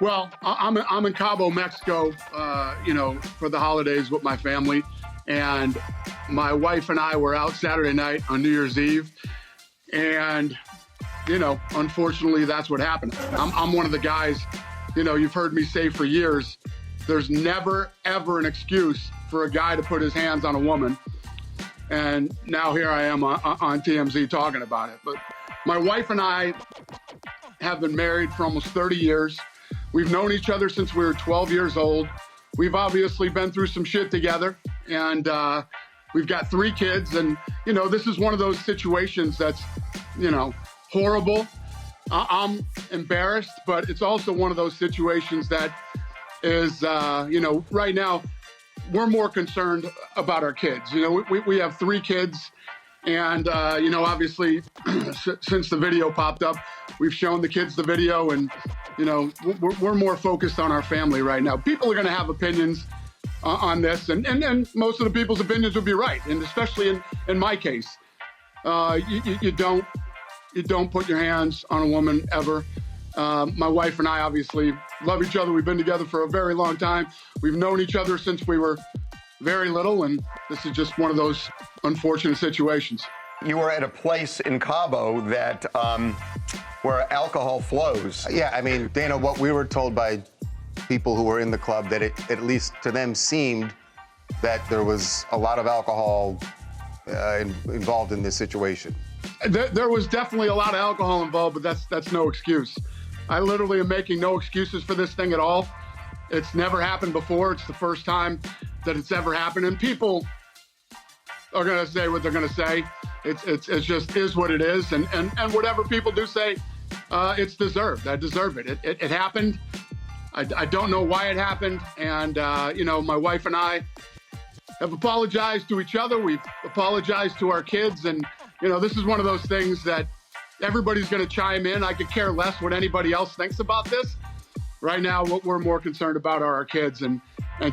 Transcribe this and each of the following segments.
Well, I'm in Cabo, Mexico, for the holidays with my family. And my wife and I were out Saturday night on New Year's Eve. And, unfortunately, that's what happened. I'm one of the guys, you've heard me say for years, there's never, ever an excuse for a guy to put his hands on a woman. And now here I am on TMZ talking about it. But my wife and I have been married for almost 30 years. We've known each other since we were 12 years old. We've obviously been through some shit together, and we've got 3 kids. And, this is one of those situations that's, horrible. I'm embarrassed, but it's also one of those situations that is, right now, we're more concerned about our kids. We have 3 kids. And, obviously, since the video popped up, we've shown the kids the video, and, we're more focused on our family right now. People are going to have opinions on this, and most of the people's opinions would be right. And especially in my case, you don't put your hands on a woman ever. My wife and I obviously love each other. We've been together for a very long time. We've known each other since we were very little, and this is just one of those unfortunate situations. You were at a place in Cabo that where alcohol flows. Yeah, I mean, Dana, what we were told by people who were in the club, that it, at least to them, seemed that there was a lot of alcohol involved in this situation. There was definitely a lot of alcohol involved, but that's no excuse. I literally am making no excuses for this thing at all. It's never happened before. It's the first time that it's ever happened, and people are going to say what they're going to say. It's just is what it is, and whatever people do say, it's deserved. I deserve it. It happened. I don't know why it happened, and my wife and I have apologized to each other. We've apologized to our kids, and this is one of those things that everybody's going to chime in. I could care less what anybody else thinks about this. Right now, what we're more concerned about are our kids and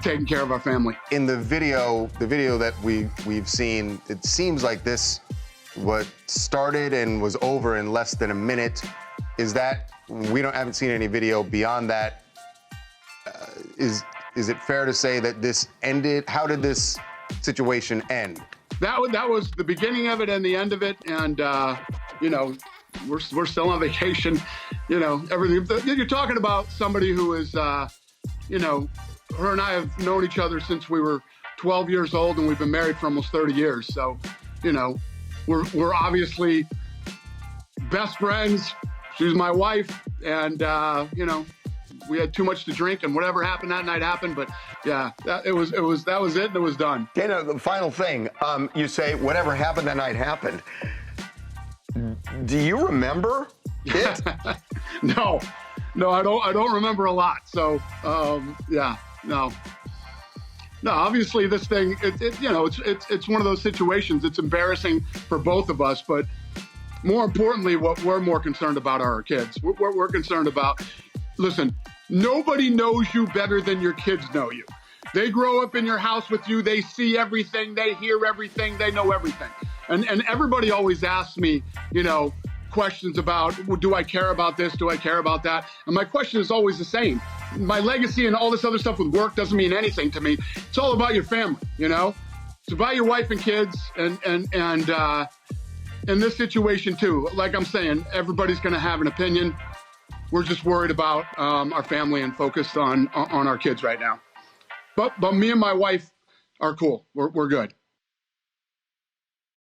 taking care of our family. In the video that we've seen, it seems like this what started and was over in less than a minute. Is that, haven't seen any video beyond that. Is it fair to say that this ended? How did this situation end? That was the beginning of it and the end of it, and we're still on vacation. Everything. You're talking about somebody who is, her and I have known each other since we were 12 years old, and we've been married for almost 30 years. So, we're obviously best friends. She's my wife, and we had too much to drink, and whatever happened that night happened. But yeah, that was it, and it was done. Dana, the final thing, you say whatever happened that night happened. Do you remember it? No, I don't remember a lot. So no. Obviously, this thing, it's one of those situations. It's embarrassing for both of us, but more importantly, what we're more concerned about are our kids. We're concerned about. Listen, nobody knows you better than your kids know you. They grow up in your house with you. They see everything. They hear everything. They know everything. And everybody always asks me, questions about, well, do I care about this? Do I care about that? And my question is always the same. My legacy and all this other stuff with work doesn't mean anything to me. It's all about your family, It's about your wife and kids, and in this situation too. Like I'm saying, everybody's going to have an opinion. We're just worried about our family and focused on our kids right now. But me and my wife are cool. We're good.